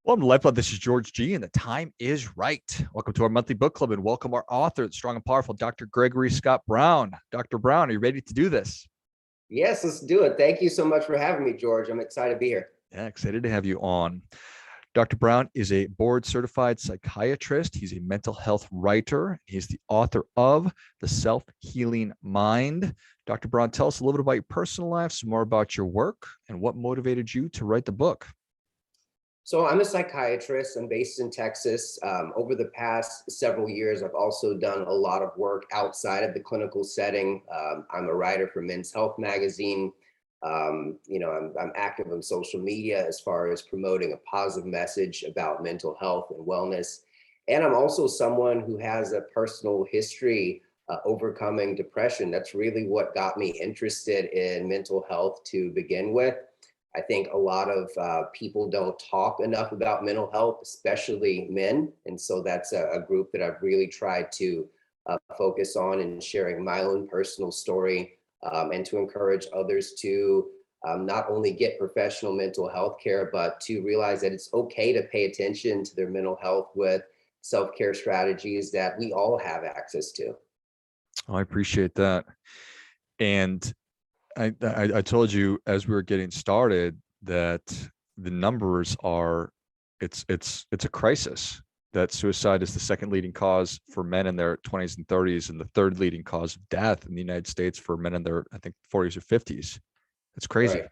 Welcome to LifeBlood. This is George G, and the time is right. Welcome to our monthly book club, and welcome our author, the strong and powerful Dr. Gregory Scott Brown. Dr. Brown, are you ready to do this? Yes, let's do it. Thank you so much for having me, George. I'm excited to be here. Yeah, excited to have you on. Dr. Brown is a board-certified psychiatrist. He's a mental health writer. He's the author of The Self-Healing Mind. Dr. Brown, tell us a little bit about your personal life, some more about your work, and what motivated you to write the book. So I'm a psychiatrist. I'm based in Texas. Over the past several years, I've also done a lot of work outside of the clinical setting. I'm a writer for Men's Health magazine. I'm active on social media as far as promoting a positive message about mental health and wellness. And I'm also someone who has a personal history overcoming depression. That's really what got me interested in mental health to begin with. I think a lot of people don't talk enough about mental health, especially men. And so that's a group that I've really tried to focus on and sharing my own personal story and to encourage others to not only get professional mental health care, but to realize that it's okay to pay attention to their mental health with self-care strategies that we all have access to. Oh, I appreciate that. And I told you as we were getting started that the numbers are, it's a crisis, that suicide is the second leading cause for men in their 20s and 30s, and the third leading cause of death in the United States for men in their, I think, 40s or 50s. It's crazy.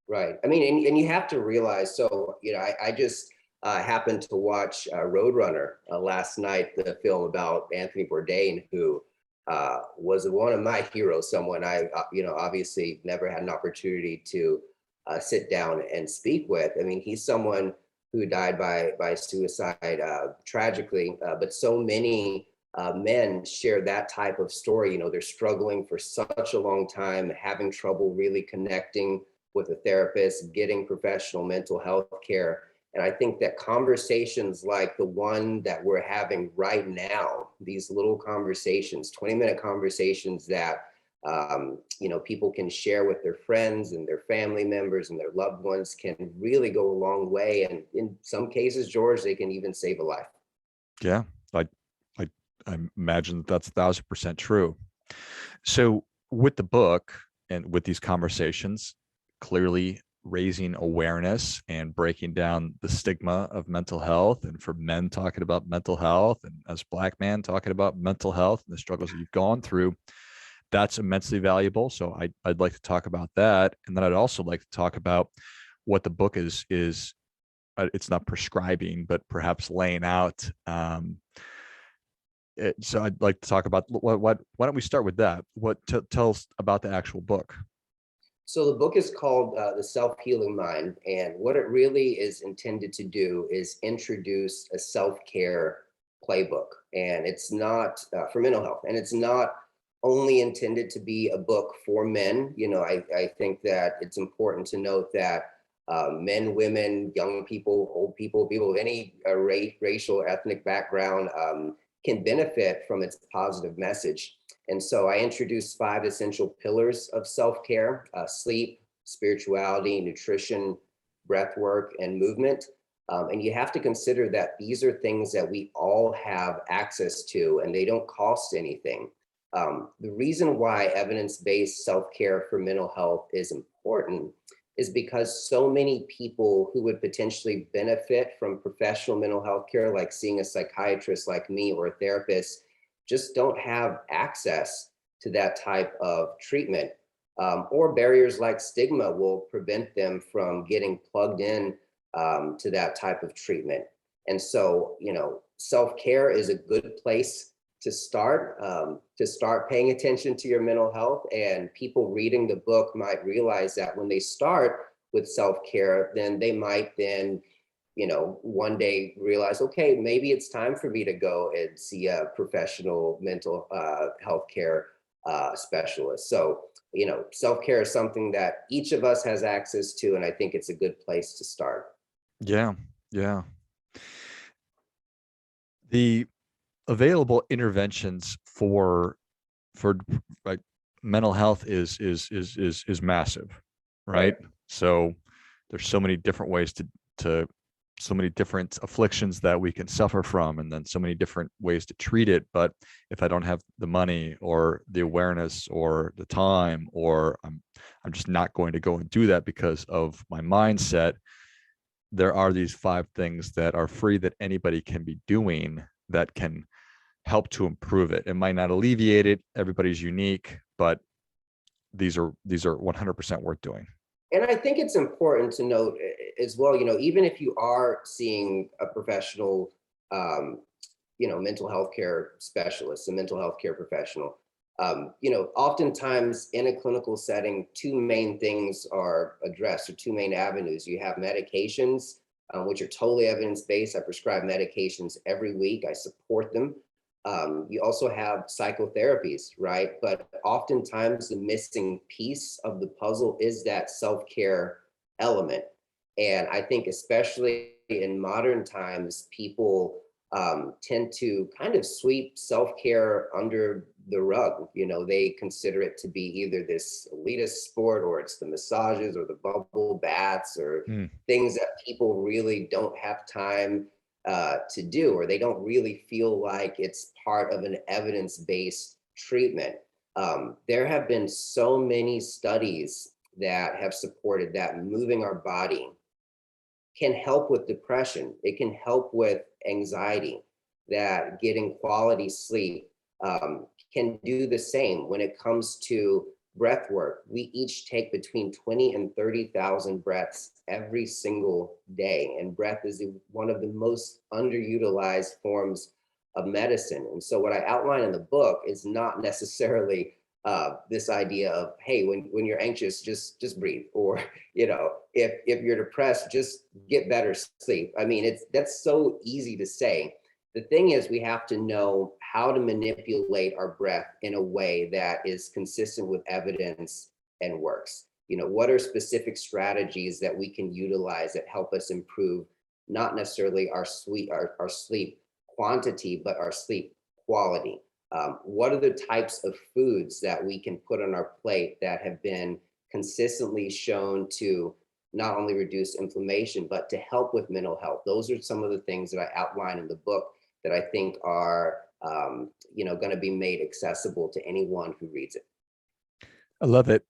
Right. I mean, and you have to realize, so, I just happened to watch Roadrunner last night, the film about Anthony Bourdain, who was one of my heroes, someone I, obviously never had an opportunity to sit down and speak with. I mean, he's someone who died by suicide tragically, but so many men share that type of story. They're struggling for such a long time, having trouble really connecting with a therapist, getting professional mental health care. And I think that conversations like the one that we're having right now, these little conversations, 20-minute conversations that, people can share with their friends and their family members and their loved ones, can really go a long way. And in some cases, George, they can even save a life. Yeah, I imagine that's 1,000% true. So with the book and with these conversations, clearly raising awareness and breaking down the stigma of mental health, and for men talking about mental health, and as Black men talking about mental health and the struggles that you've gone through, that's immensely valuable. So I'd like to talk about that. And then I'd also like to talk about what the book is it's not prescribing, but perhaps laying out. So I'd like to talk about why don't we start with that? Tell us about the actual book. So the book is called The Self-Healing Mind. And what it really is intended to do is introduce a self-care playbook. And it's not for mental health. And it's not only intended to be a book for men. I think that it's important to note that men, women, young people, old people, people of any racial or ethnic background can benefit from its positive message. And so I introduced 5 essential pillars of self-care: sleep, spirituality, nutrition, breath work, and movement. And you have to consider that these are things that we all have access to, and they don't cost anything. The reason why evidence-based self-care for mental health is important is because so many people who would potentially benefit from professional mental health care, like seeing a psychiatrist like me or a therapist, just don't have access to that type of treatment. Or barriers like stigma will prevent them from getting plugged in to that type of treatment. And so, self-care is a good place to start paying attention to your mental health. And people reading the book might realize that when they start with self-care, then they might then, one day realize, okay, maybe it's time for me to go and see a professional mental health care specialist. So, self-care is something that each of us has access to, and I think it's a good place to start. Yeah. The available interventions for like mental health is massive, right? So there's so many different ways to so many different afflictions that we can suffer from, and then so many different ways to treat it. But if I don't have the money or the awareness or the time, or I'm just not going to go and do that because of my mindset, there are these 5 things that are free that anybody can be doing that can help to improve it. It might not alleviate it. Everybody's unique, but these are 100% worth doing. And I think it's important to note as well, even if you are seeing a professional, mental health care specialist, a mental health care professional, oftentimes in a clinical setting, 2 main things are addressed, or 2 main avenues. You have medications, which are totally evidence-based. I prescribe medications every week. I support them. You also have psychotherapies, right? But oftentimes the missing piece of the puzzle is that self-care element. And I think especially in modern times, people tend to kind of sweep self-care under the rug. They consider it to be either this elitist sport, or it's the massages or the bubble baths, or things that people really don't have time to do, or they don't really feel like it's part of an evidence-based treatment. There have been so many studies that have supported that moving our body can help with depression. It can help with anxiety, that getting quality sleep can do the same when it comes to breath work. We each take between 20 and 30,000 breaths every single day. And breath is one of the most underutilized forms of medicine. And so what I outline in the book is not necessarily this idea of, hey, when you're anxious, just breathe, or if you're depressed, just get better sleep. I mean, that's so easy to say. The thing is, we have to know how to manipulate our breath in a way that is consistent with evidence and works. What are specific strategies that we can utilize that help us improve not necessarily our sleep quantity, but our sleep quality? What are the types of foods that we can put on our plate that have been consistently shown to not only reduce inflammation, but to help with mental health? Those are some of the things that I outline in the book that I think are, going to be made accessible to anyone who reads it. I love it.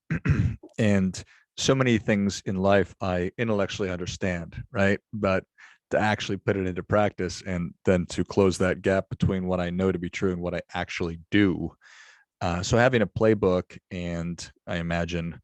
And so many things in life I intellectually understand, right? But to actually put it into practice, and then to close that gap between what I know to be true and what I actually do. So having a playbook, and I imagine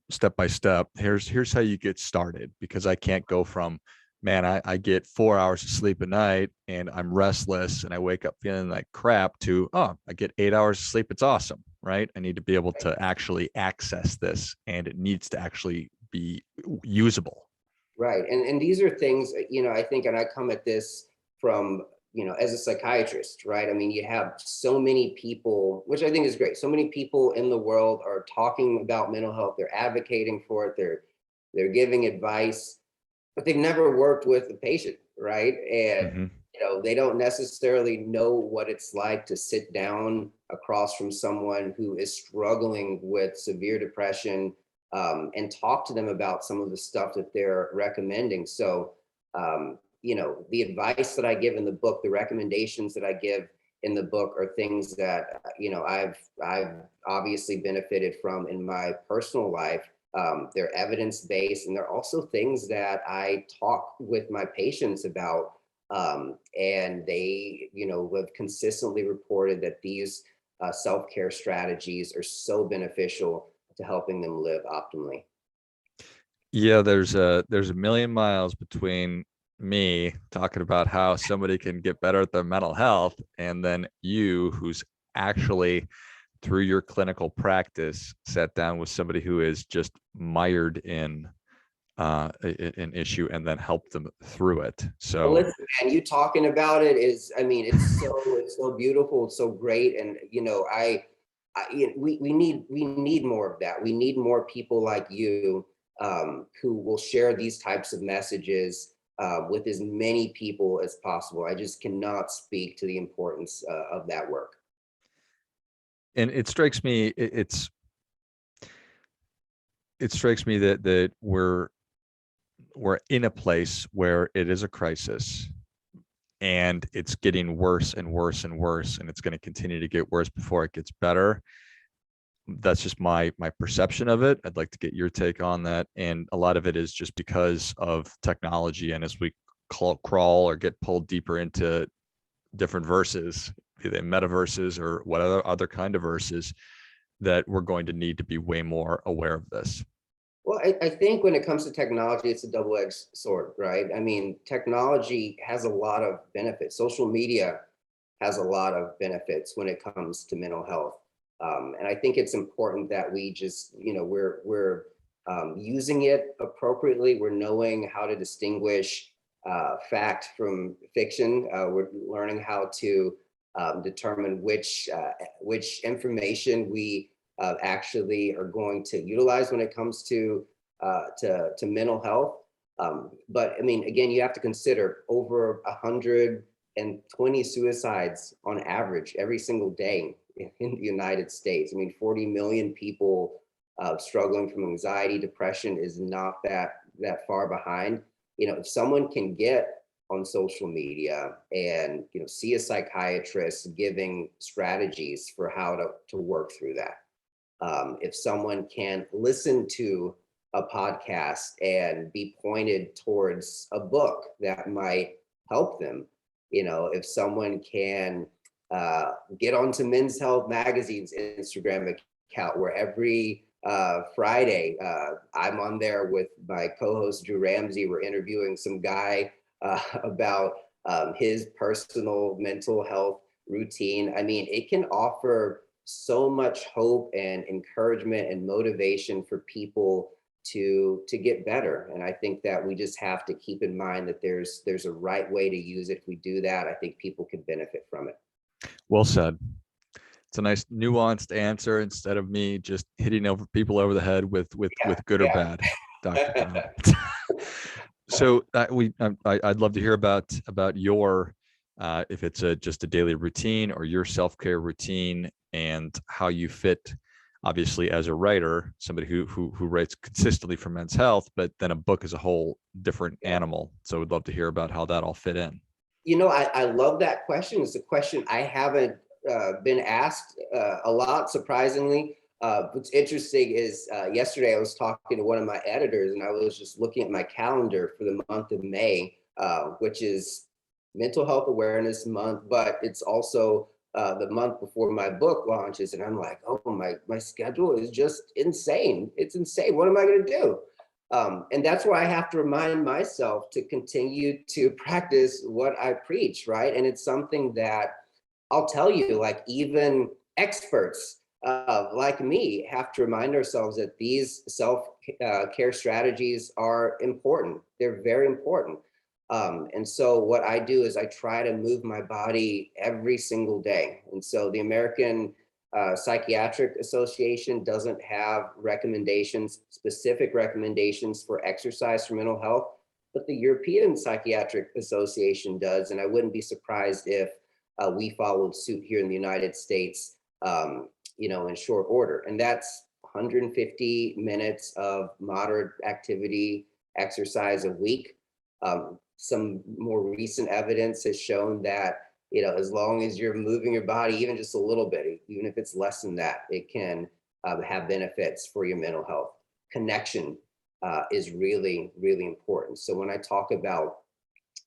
step by step, here's how you get started, because I can't go from, man, I get 4 hours of sleep a night and I'm restless and I wake up feeling like crap, to, oh, I get 8 hours of sleep. It's awesome, right? I need to be able to actually access this, and it needs to actually be usable. Right. And these are things, I think, and I come at this from, as a psychiatrist, right? I mean, you have so many people, which I think is great. So many people in the world are talking about mental health. They're advocating for it. They're giving advice, but they've never worked with a patient, right? And, they don't necessarily know what it's like to sit down across from someone who is struggling with severe depression, and talk to them about some of the stuff that they're recommending. So, the advice that I give in the book, the recommendations that I give in the book, are things that, I've obviously benefited from in my personal life. They're evidence-based, and they're also things that I talk with my patients about. And they, have consistently reported that these self-care strategies are so beneficial to helping them live optimally. Yeah, there's a million miles between me talking about how somebody can get better at their mental health, and then you, who's actually, through your clinical practice, sat down with somebody who is just mired in an issue and then helped them through it. So, well, listen, man, you talking about it is, I mean, it's so beautiful, it's so great. And we need more of that. We need more people like you, who will share these types of messages with as many people as possible. I just cannot speak to the importance of that work. and it strikes me, it strikes me that we're we're in a place where it is a crisis, and it's getting worse and worse and worse, and it's going to continue to get worse before it gets better. That's just my perception of it. I'd like to get your take on that. And a lot of it is just because of technology, and as we crawl or get pulled deeper into different verses, be they metaverses or what other kind of verses, that we're going to need to be way more aware of this. Well, I think when it comes to technology, it's a double-edged sword, right? I mean, technology has a lot of benefits. Social media has a lot of benefits when it comes to mental health. And I think it's important that we just, we're using it appropriately. We're knowing how to distinguish fact from fiction. We're learning how to determine which information we actually are going to utilize when it comes to mental health. But I mean, again, you have to consider over 120 suicides on average every single day in the United States. I mean, 40 million people struggling from anxiety, depression is not that far behind. If someone can get on social media and see a psychiatrist giving strategies for how to work through that. If someone can listen to a podcast and be pointed towards a book that might help them, if someone can get onto Men's Health Magazine's Instagram account, where every Friday I'm on there with my co-host Drew Ramsey. We're interviewing some guy about his personal mental health routine. I mean, it can offer so much hope and encouragement and motivation for people to get better. And I think that we just have to keep in mind that there's a right way to use it. If we do that, I think people can benefit from it. Well said. It's a nice nuanced answer instead of me just hitting people over the head with good or bad, Dr. Brown. So I'd love to hear about your if it's just a daily routine or your self-care routine, and how you fit, obviously, as a writer, somebody who writes consistently for Men's Health, but then a book is a whole different animal. So we'd love to hear about how that all fit in. I love that question. It's a question I haven't been asked a lot, surprisingly. What's interesting is yesterday I was talking to one of my editors, and I was just looking at my calendar for the month of May, which is Mental Health Awareness Month, but it's also the month before my book launches. And I'm like, oh, my schedule is just insane. It's insane. What am I going to do? And that's where I have to remind myself to continue to practice what I preach, right? And it's something that I'll tell you, like, even experts like me have to remind ourselves that these self-care strategies are important. They're very important. And so what I do is I try to move my body every single day. And so the American Psychiatric Association doesn't have specific recommendations for exercise for mental health, but the European Psychiatric Association does. And I wouldn't be surprised if we followed suit here in the United States, in short order. And that's 150 minutes of moderate activity exercise a week. Some more recent evidence has shown that, as long as you're moving your body, even just a little bit, even if it's less than that, it can have benefits for your mental health. Connection is really, really important. So when I talk about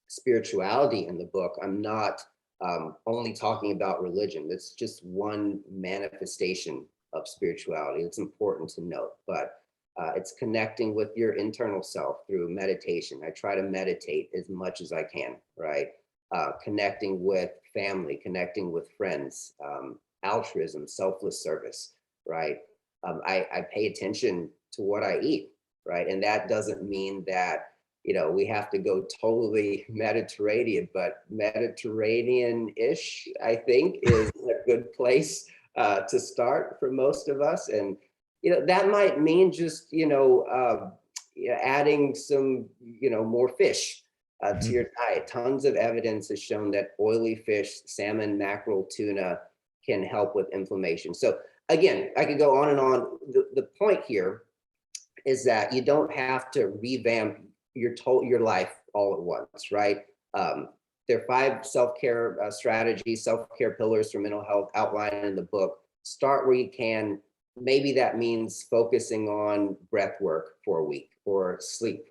spirituality in the book, I'm not only talking about religion. That's just one manifestation of spirituality. It's important to note, but it's connecting with your internal self through meditation. I try to meditate as much as I can, right? Connecting with family, connecting with friends, altruism, selfless service, right? I pay attention to what I eat, right? And that doesn't mean that, we have to go totally Mediterranean, but Mediterranean-ish, I think, is a good place to start for most of us. And that might mean just, adding some, more fish to your diet. Tons of evidence has shown that oily fish, salmon, mackerel, tuna can help with inflammation. So again, I could go on and on. The point here is that you don't have to revamp your life all at once, right? There are 5 self-care strategies, self-care pillars for mental health outlined in the book. Start where you can. Maybe that means focusing on breath work for a week or sleep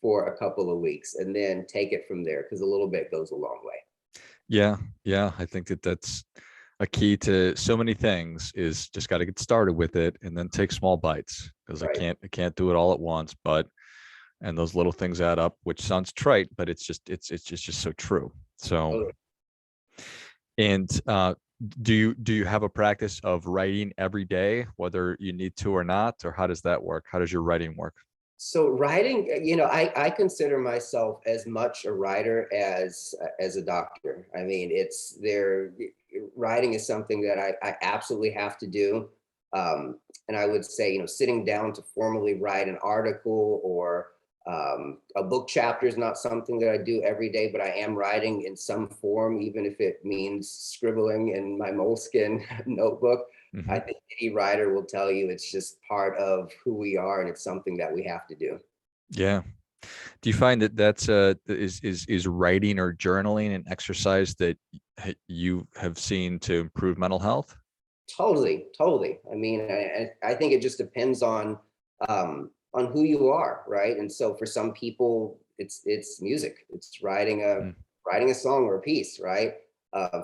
for a couple of weeks, and then take it from there, because a little bit goes a long way. Yeah, yeah. I think that that's a key to so many things, is just got to get started with it and then take small bites, because Right. I can't do it all at once, but and those little things add up, which sounds trite, but it's just so true. So, Totally. and do you have a practice of writing every day, whether you need to or not, or how does that work? How does your writing work? So writing, I consider myself as much a writer as a doctor. I mean, it's there. Writing is something that I absolutely have to do. And I would say, sitting down to formally write an article or a book chapter is not something that I do every day, but I am writing in some form, even if it means scribbling in my moleskin notebook. I Hmm. think any writer will tell you it's just part of who we are, and it's something that we have to do. Yeah. Do you find that that's is writing or journaling an exercise that you have seen to improve mental health? Totally, totally. I mean, I think it just depends on who you are, right? And so for some people, it's music. It's Mm. writing a song or a piece, right?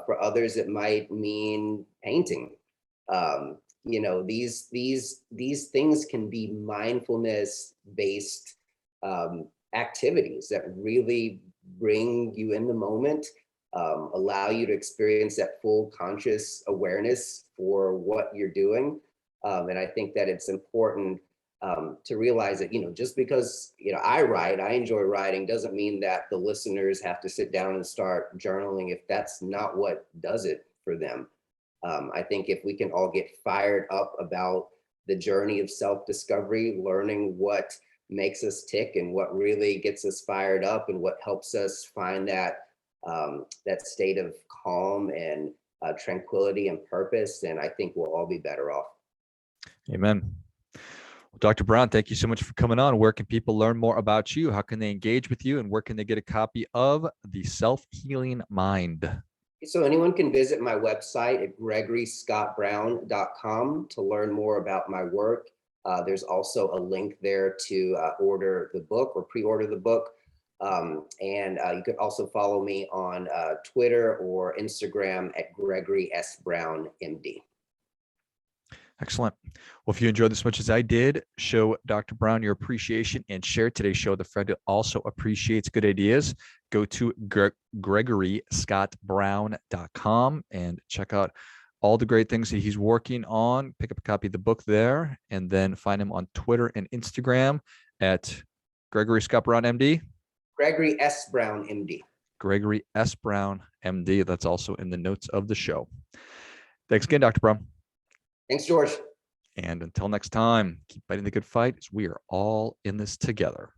For others, it might mean painting. These things can be mindfulness based activities that really bring you in the moment, allow you to experience that full conscious awareness for what you're doing. And I think that it's important to realize that, just because, I enjoy writing, doesn't mean that the listeners have to sit down and start journaling if that's not what does it for them. I think if we can all get fired up about the journey of self-discovery, learning what makes us tick and what really gets us fired up and what helps us find that state of calm and tranquility and purpose, then I think we'll all be better off. Amen. Well, Dr. Brown, thank you so much for coming on. Where can people learn more about you? How can they engage with you? And where can they get a copy of The Self-Healing Mind? So anyone can visit my website at gregoryscottbrown.com to learn more about my work. There's also a link there to order the book or pre-order the book. And you could also follow me on Twitter or Instagram at Gregory S. Brown, MD. Excellent. Well, if you enjoyed this as much as I did, show Dr. Brown your appreciation and share today's show with a friend who also appreciates good ideas. Go to GregoryScottBrown.com and check out all the great things that he's working on. Pick up a copy of the book there, and then find him on Twitter and Instagram at Gregory Scott Brown, MD. Gregory S. Brown, MD. Gregory S. Brown, MD. That's also in the notes of the show. Thanks again, Dr. Brown. Thanks, George. And until next time, keep fighting the good fight, as we are all in this together.